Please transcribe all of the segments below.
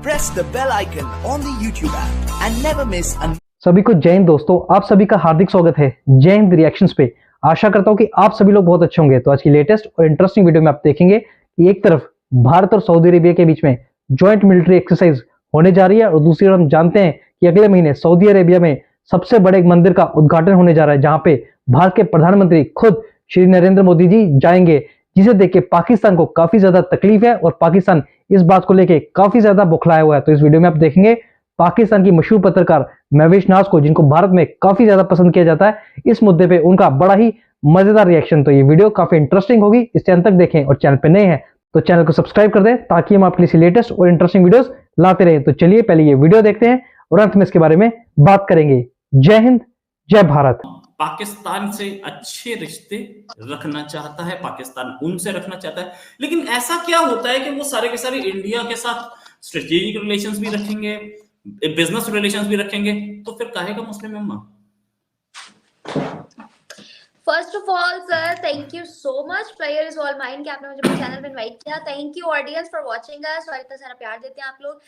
press the bell icon on the YouTube app and never miss an सभी को जय हिंद दोस्तों, आप सभी का हार्दिक स्वागत है जय हिंद रिएक्शंस पे। आशा करता हूं कि आप सभी लोग बहुत अच्छे होंगे। तो आज की लेटेस्ट और इंटरेस्टिंग वीडियो में आप देखेंगे कि एक तरफ भारत और सऊदी अरेबिया के बीच में ज्वाइंट मिलिट्री एक्सरसाइज होने जा रही है और दूसरी तरफ हम जानते हैं कि अगले महीने सऊदी अरेबिया में सबसे बड़े एक मंदिर का उद्घाटन होने जा रहा है, जहां पे भारत के प्रधानमंत्री खुद श्री नरेंद्र मोदी जी जाएंगे, जिसे देख के पाकिस्तान को काफी ज्यादा तकलीफ है और पाकिस्तान इस बात को लेके काफी ज्यादा बौखलाया हुआ है। तो इस वीडियो में आप देखेंगे पाकिस्तान की मशहूर पत्रकार महविश नाज को, जिनको भारत में काफी ज्यादा पसंद किया जाता है, इस मुद्दे पे उनका बड़ा ही मजेदार रिएक्शन। तो ये वीडियो काफी इंटरेस्टिंग होगी, इसे अंत तक देखें और चैनल पे नए हैं तो चैनल को सब्सक्राइब कर दें ताकि हम आपके लिए लेटेस्ट और इंटरेस्टिंग वीडियोस लाते रहें। तो चलिए पहले ये वीडियो देखते हैं और अंत में इसके बारे में बात करेंगे। जय हिंद, जय भारत। पाकिस्तान से अच्छे रिश्ते रखना चाहता है, पाकिस्तान उनसे रखना चाहता है, लेकिन ऐसा क्या होता है कि वो सारे के सारे इंडिया के साथ स्ट्रेटेजिक रिलेशंस भी रखेंगे, बिजनेस रिलेशंस भी रखेंगे, तो फिर काहे का मुस्लिम उम्मा? First of all sir, thank you so much. Pleasure is all mine कि आपने मुझे अपने चैनल पे इनवाइट किया। Thank you audience for watching us और इतना सारा प्यार देते हैं आप लोग।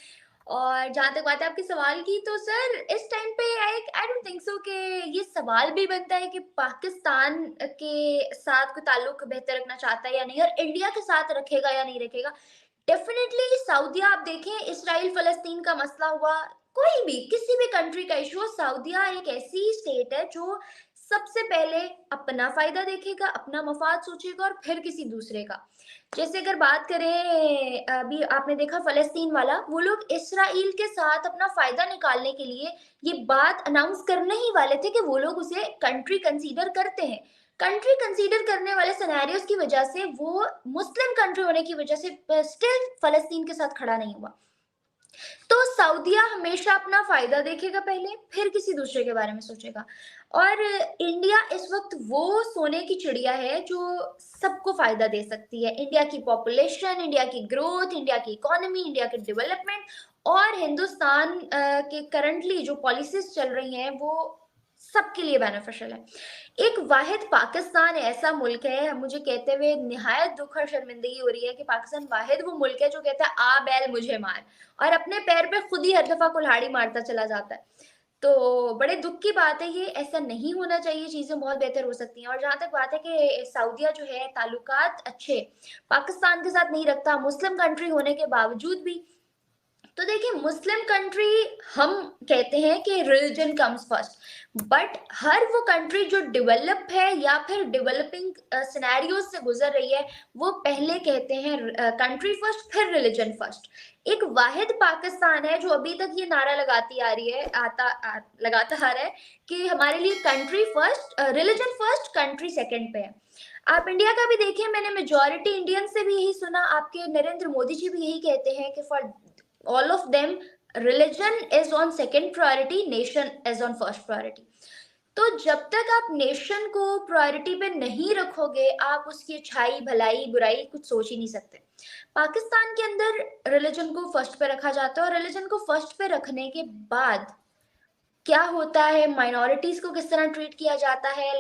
और जहां तक बात है आपके सवाल की, तो सर इस टाइम पे आई डोंट थिंक सो कि ये सवाल भी बनता है कि पाकिस्तान के साथ कोई ताल्लुक बेहतर रखना चाहता है या नहीं, और इंडिया के साथ रखेगा या नहीं रखेगा। डेफिनेटली सऊदिया, आप देखें इसराइल फलस्तीन का मसला हुआ, कोई भी किसी भी कंट्री का इशू, सऊदिया एक ऐसी स्टेट है जो सबसे पहले अपना फायदा देखेगा, अपना मफाद सोचेगा और फिर किसी दूसरे का। जैसे अगर बात करें, अभी आपने देखा फलस्तीन वाला, वो लोग इसराइल के साथ अपना फायदा निकालने के लिए ये बात अनाउंस करने ही वाले थे कि वो लोग उसे कंट्री कंसीडर करते हैं। कंट्री कंसीडर करने वाले सिनेरियोस की वजह से वो मुस्लिम कंट्री होने की वजह से स्टिल फलस्तीन के साथ खड़ा नहीं हुआ। तो सऊदिया हमेशा अपना फायदा देखेगा पहले, फिर किसी दूसरे के बारे में सोचेगा। और इंडिया इस वक्त वो सोने की चिड़िया है जो सबको फायदा दे सकती है। इंडिया की पॉपुलेशन, इंडिया की ग्रोथ, इंडिया की इकोनॉमी, इंडिया के डेवलपमेंट और हिंदुस्तान के करंटली जो पॉलिसीज चल रही हैं वो सबके लिए बेनिफिशियल है। एक वाहिद पाकिस्तान ऐसा मुल्क है, मुझे कहते हुए निहायत दुख और शर्मिंदगी हो रही है कि पाकिस्तान वाहिद वो मुल्क है जो कहता है आ बैल मुझे मार, और अपने पैर पे खुद ही हर दफा कुल्हाड़ी मारता चला जाता है। तो बड़े दुख की बात है, ये ऐसा नहीं होना चाहिए, चीजें बहुत बेहतर हो सकती हैं। और जहां तक बात है कि सऊदिया जो है ताल्लुकात अच्छे पाकिस्तान के साथ नहीं रखता, मुस्लिम कंट्री होने के बावजूद भी। तो देखिए, मुस्लिम कंट्री हम कहते हैं कि रिलीजन कम्स फर्स्ट, बट हर वो कंट्री जो डेवलप है या फिर डेवलपिंग सिनेरियोज से गुजर रही है, वो पहले कहते हैं कंट्री फर्स्ट फिर रिलीजन फर्स्ट। एक वाहिद पाकिस्तान है जो अभी तक ये नारा लगाती आ रही है, लगाता आ रहा है कि हमारे लिए country first, religion first, country second पे है। आप इंडिया का भी देखें, मैंने मेजॉरिटी इंडियन से भी यही सुना, आपके नरेंद्र मोदी जी भी यही कहते हैं कि for all of them religion is on second priority, nation is on first priority। तो जब तक आप नेशन को प्रायोरिटी पे नहीं रखोगे, आप उसकी अच्छाई भलाई बुराई कुछ सोच ही नहीं सकते। पाकिस्तान के अंदर रिलीजन को फर्स्ट पे रखा जाता है, और रिलीजन को फर्स्ट पे रखने के बाद क्या होता है, माइनॉरिटीज को किस तरह ट्रीट किया जाता है।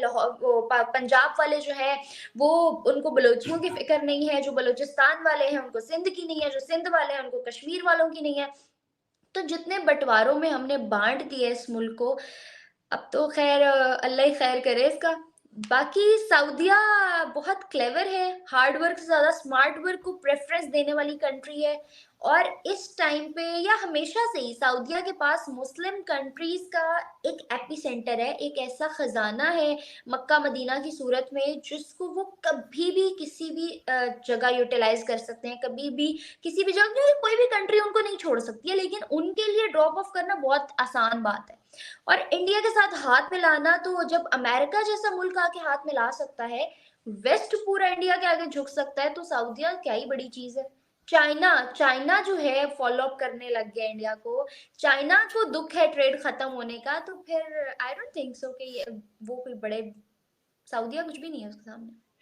पंजाब वाले जो है वो, उनको बलोचियों की फिक्र नहीं है, जो बलोचिस्तान वाले हैं उनको सिंध की नहीं है, जो सिंध वाले हैं उनको कश्मीर वालों की नहीं है। तो जितने बंटवारों में हमने बांट दिए इस मुल्क को, अब तो खैर अल्लाह ही खैर करे इसका। बाकी सऊदिया बहुत क्लेवर है, हार्ड वर्क से ज्यादा स्मार्ट वर्क को प्रेफरेंस देने वाली कंट्री है। और इस टाइम पे या हमेशा से ही सऊदिया के पास मुस्लिम कंट्रीज का एक एपिसेंटर है, एक ऐसा खजाना है मक्का मदीना की सूरत में, जिसको वो कभी भी किसी भी जगह यूटिलाइज कर सकते हैं। कभी भी किसी भी जगह कोई भी कंट्री उनको नहीं छोड़ सकती है, लेकिन उनके लिए ड्रॉप ऑफ करना बहुत आसान बात है। और इंडिया के साथ हाथ मिलाना, तो जब अमेरिका जैसा मुल्क आके हाथ मिला सकता है, वेस्ट पूरा इंडिया के आगे झुक सकता है, तो सऊदिया क्या ही बड़ी चीज है। चाइना जो है फॉलो अप करने लग गया इंडिया को, चाइना को दुख है ट्रेड खत्म होने का, तो फिर आई डोंट थिंक सो कि वो कोई बड़े, सऊदिया कुछ भी नहीं है उसके सामने।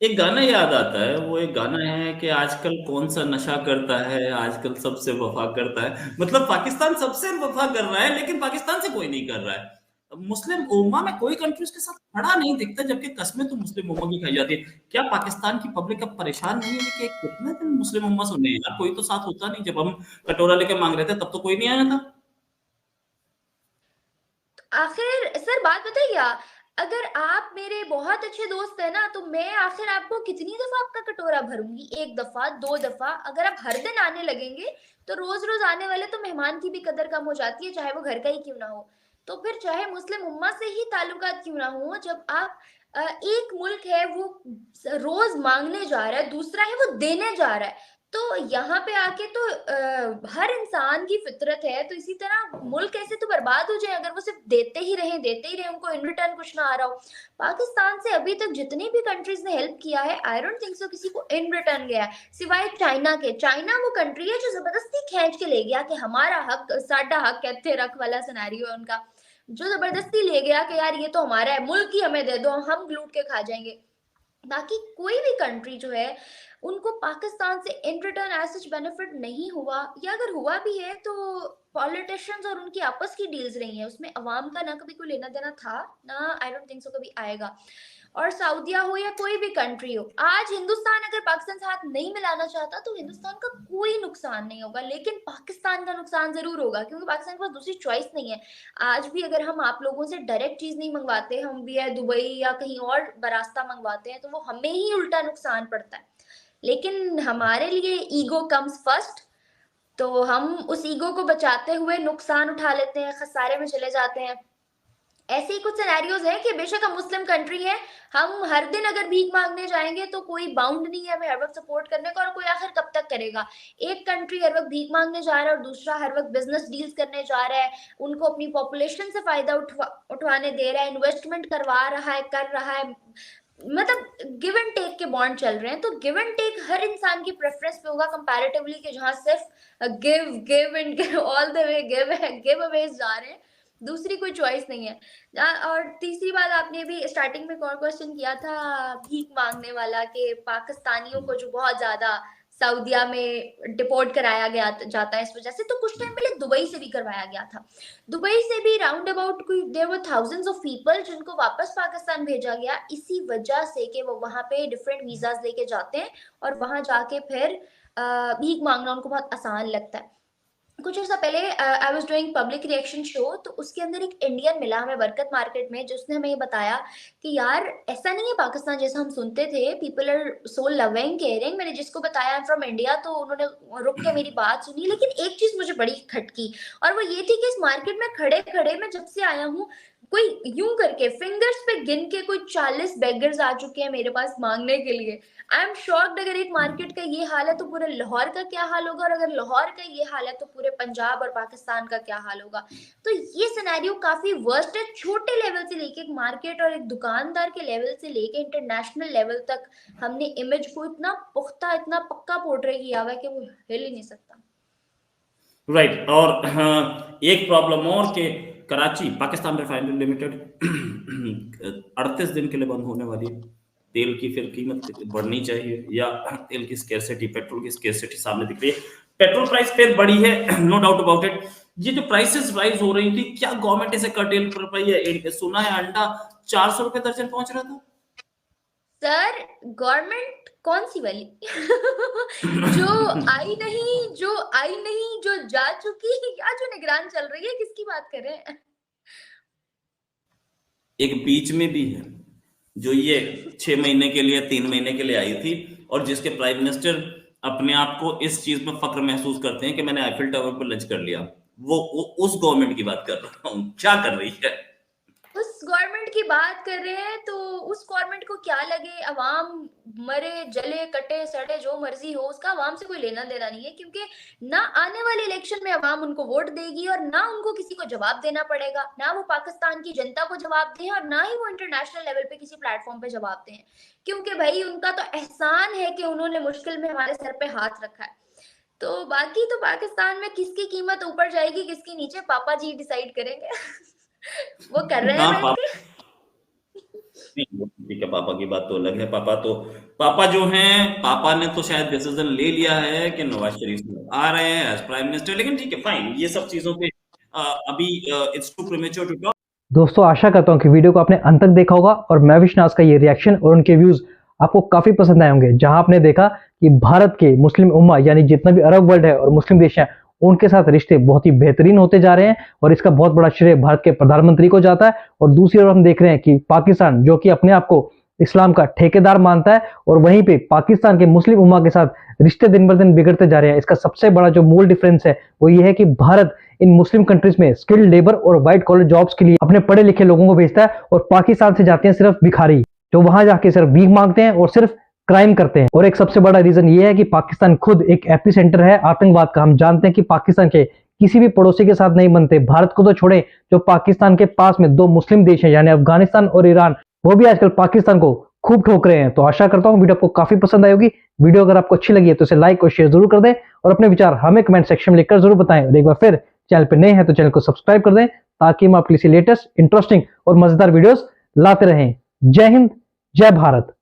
एक गाना याद आता है, वो एक गाना है कि आजकल कौन सा नशा करता है, आजकल सबसे वफा करता है। मतलब पाकिस्तान सबसे वफा कर रहा है, लेकिन पाकिस्तान से कोई नहीं कर रहा है। मुस्लिम उम्मा में कोई कंट्री उसके साथ खड़ा नहीं दिखता, जबकि कस्में तो मुस्लिम उम्मा की खाई जाती है। क्या पाकिस्तान की पब्लिक अब परेशान नहीं है कि कितने दिन मुस्लिम उम्मा सुनने यार, कोई तो साथ होता नहीं। जब हम कटोरा लेके मांग रहे थे तब तो कोई नहीं आया था। आखिर सर बात बताइए क्या, अगर आप मेरे बहुत अच्छे दोस्त है ना, तो मैं आखिर आपको कितनी दफा आपका कटोरा भरूंगी? 1 दफा, 2 दफा? अगर आप हर दिन आने लगेंगे तो रोज रोज आने वाले तो मेहमान की भी कदर कम हो जाती है, चाहे वो घर का ही क्यों ना हो। तो फिर चाहे मुस्लिम उम्मा से ही ताल्लुकात क्यों ना हो, जब आप एक मुल्क है वो रोज मांगने जा रहा है, दूसरा है वो देने जा रहा है, तो यहाँ पे आके तो हर इंसान की फितरत है, तो इसी तरह मुल्क ऐसे तो बर्बाद हो जाए अगर वो सिर्फ देते ही रहे, उनको इन रिटर्न कुछ ना आ रहा हो। पाकिस्तान से अभी तक जितनी भी कंट्रीज ने हेल्प किया है, आई डोंट थिंक सो किसी को इन रिटर्न गया है, सिवाय चाइना के। चाइना वो कंट्री है जो जबरदस्ती खींच के ले गया कि हमारा हक, साडा हक कहते रख वाला सिनेरियो है उनका, जो जबरदस्ती ले गया कि यार ये तो हमारा है, मुल्क ही हमें दे दो, हम लूट के खा जाएंगे। बाकी कोई भी कंट्री जो है उनको पाकिस्तान से in return as such benefit नहीं हुआ, या अगर हुआ भी है तो पॉलिटिशियंस और उनकी आपस की डील्स रही हैं, उसमें अवाम का ना कभी कोई लेना देना था ना, आई डोंट थिंक सो कभी आएगा। और सऊदिया हो या कोई भी कंट्री हो, आज हिंदुस्तान अगर पाकिस्तान से हाथ नहीं मिलाना चाहता तो हिंदुस्तान का कोई नुकसान नहीं होगा, लेकिन पाकिस्तान का नुकसान जरूर होगा, क्योंकि पाकिस्तान के पास दूसरी चॉइस नहीं है। आज भी अगर हम आप लोगों से डायरेक्ट चीज नहीं मंगवाते, हम भी है दुबई या कहीं और बरास्ता मंगवाते हैं, तो वो हमें ही उल्टा नुकसान पड़ता है। लेकिन हमारे लिए ईगो कम्स फर्स्ट, तो हम उस ईगो को बचाते हुए नुकसान उठा लेते हैं, खसारे में चले जाते हैं। ऐसे ही कुछ सिनेरियोज है कि बेशक हम मुस्लिम कंट्री है, हम हर दिन अगर भीख मांगने जाएंगे तो कोई बाउंड नहीं है हमें हर वक्त सपोर्ट करने का, और कोई आखिर कब तक करेगा। एक कंट्री हर वक्त भीख मांगने जा रहा है और दूसरा हर वक्त बिजनेस डील्स करने जा रहा है, उनको अपनी पॉपुलेशन से फायदा उठवाने दे रहा है, इन्वेस्टमेंट करवा रहा है, कर रहा है, मतलब गिव एंड टेक के बॉन्ड चल रहे हैं। तो गिव एंड टेक हर इंसान की प्रेफरेंस पे होगा कंपैरेटिवली, कि जहां सिर्फ give give and give all the way give Awez जा रहे हैं, दूसरी कोई चॉइस नहीं है। और तीसरी बात, आपने भी स्टार्टिंग में कौन क्वेश्चन किया था भीख मांगने वाला, कि पाकिस्तानियों को जो बहुत ज्यादा सऊदिया में डिपोर्ट कराया गया जाता है इस वजह से, तो कुछ टाइम पहले दुबई से भी करवाया गया था। दुबई से भी राउंड अबाउट कोई there were thousands of people जिनको वापस पाकिस्तान भेजा गया, इसी वजह से कि वो वहां पे डिफरेंट वीजाज लेके जाते हैं और वहां जाके फिर भीख मांगना उनको बहुत आसान लगता है। कुछ अर्सा पहले I was doing public reaction show, तो उसके अंदर एक इंडियन मिला हमें बरकत मार्केट में, जिसने हमें ये बताया कि यार ऐसा नहीं है पाकिस्तान जैसा हम सुनते थे, people are so loving caring. मैंने जिसको बताया फ्रॉम इंडिया, तो उन्होंने रुक के मेरी बात सुनी, लेकिन एक चीज मुझे बड़ी खटकी, और वो ये थी कि इस मार्केट में खड़े खड़े मैं जब से आया हूँ, कोई यूं करके फिंगर्स पे गिन के कोई 40 बेगर्स आ चुके हैं मेरे पास मांगने के लिए। आई एम शॉक्ड, अगर एक मार्केट का ये हाल है तो पूरे लाहौर का क्या हाल होगा, और अगर लाहौर का ये हाल है तो पूरे पंजाब और पाकिस्तान का क्या हाल होगा। तो ये सिनेरियो काफी वर्स्ट है, छोटे लेवल से लेके एक मार्केट और एक दुकानदार के लेवल से लेके इंटरनेशनल लेवल तक हमने इमेज को इतना पुख्ता, इतना पक्का पोर्ट्रे किया हुआ है कि वो हिल ही नहीं सकता। राइट। और हाँ, एक प्रॉब्लम और कि कराची पाकिस्तान रिफाइनरी लिमिटेड 38 दिन के लिए बंद होने वाली है। तेल की फिर कीमत बढ़नी चाहिए, या तेल की स्केर्सिटी, पेट्रोल की स्केर्सिटी सामने दिख रही है। पेट्रोल प्राइस फिर बढ़ी है, नो डाउट अबाउट इट। ये जो प्राइसेस राइज हो रही थी, क्या गवर्नमेंट इसे कर्टेल कर पाई है? सुना है अंडा 400 रुपए दर्जन पहुंच रहा था। सर गवर्नमेंट कौन सी वाली जो आई नहीं, जो जा चुकी, या जो निगरान चल रही है, किसकी बात कर रहे हैं? एक बीच में भी है जो ये 6 महीने के लिए, 3 महीने के लिए आई थी, और जिसके प्राइम मिनिस्टर अपने आप को इस चीज में फक्र महसूस करते हैं कि मैंने आईफिल टावर पर लंच कर लिया। वो उस गवर्नमेंट की बात कर रहा हूँ, क्या कर रही है उस गवर्नमेंट की बात कर रहे हैं, तो उस गवर्नमेंट को क्या लगे, अवाम मरे जले कटे सड़े जो मर्जी हो, उसका अवाम से कोई लेना देना नहीं है, क्योंकि ना आने वाले इलेक्शन में अवाम उनको वोट देगी, और ना उनको किसी को जवाब देना पड़ेगा, ना वो पाकिस्तान की जनता को जवाब दें, और ना ही वो इंटरनेशनल लेवल पे किसी प्लेटफॉर्म पे जवाब दें, क्योंकि भाई उनका तो एहसान है कि उन्होंने मुश्किल में हमारे सर पे हाथ रखा है। तो बाकी तो पाकिस्तान में किसकी कीमत ऊपर जाएगी, किसकी नीचे, पापा जी डिसाइड करेंगे वो कर रहे हैं बैठ के। ठीक है, पापा की बात तो अलग है। पापा जो हैं, पापा ने तो शायद डिसीजन ले लिया है कि नवाज शरीफ आ रहे हैं एज प्राइम मिनिस्टर, लेकिन ठीक है, फाइन, ये सब चीजों पे अभी it's too premature to talk. दोस्तों आशा करता हूँ कि वीडियो को आपने अंत तक देखा होगा और महविश नाज का ये रिएक्शन और उनके व्यूज आपको काफी पसंद आए होंगे, जहां आपने देखा कि भारत के मुस्लिम उम्मा यानी जितना भी अरब वर्ल्ड है और मुस्लिम देश हैं उनके साथ रिश्ते बहुत ही बेहतरीन होते जा रहे हैं और इसका बहुत बड़ा श्रेय भारत के प्रधानमंत्री को जाता है। और दूसरी ओर हम देख रहे हैं कि पाकिस्तान, जो कि अपने आप को इस्लाम का ठेकेदार मानता है, और वहीं पे पाकिस्तान के मुस्लिम उम्मा के साथ रिश्ते दिन ब दिन बिगड़ते जा रहे हैं। इसका सबसे बड़ा जो मूल डिफरेंस है वो ये है कि भारत इन मुस्लिम कंट्रीज में स्किल्ड लेबर और व्हाइट कॉलर जॉब्स के लिए अपने पढ़े लिखे लोगों को भेजता है, और पाकिस्तान से जाते हैं सिर्फ भिखारी, जो वहां जाके सिर्फ भीख मांगते हैं और सिर्फ क्राइम करते हैं। और एक सबसे बड़ा रीजन ये है कि पाकिस्तान खुद एक एपी सेंटर है आतंकवाद का। हम जानते हैं कि पाकिस्तान के किसी भी पड़ोसी के साथ नहीं बनते, भारत को तो छोड़े, जो पाकिस्तान के पास में दो मुस्लिम देश हैं यानी अफगानिस्तान और ईरान, वो भी आजकल पाकिस्तान को खूब ठोक रहे हैं। तो आशा करता हूँ वीडियो आपको काफी पसंद आई होगी। वीडियो अगर आपको अच्छी लगी है तो इसे लाइक और शेयर जरूर कर दें और अपने विचार हमें कमेंट सेक्शन में लिखकर जरूर बताएं। और एक बार फिर चैनल पे नए हैं तो चैनल को सब्सक्राइब कर दें, ताकि हम आपके लिए लेटेस्ट, इंटरेस्टिंग और मजेदार वीडियोस लाते रहें। जय हिंद, जय भारत।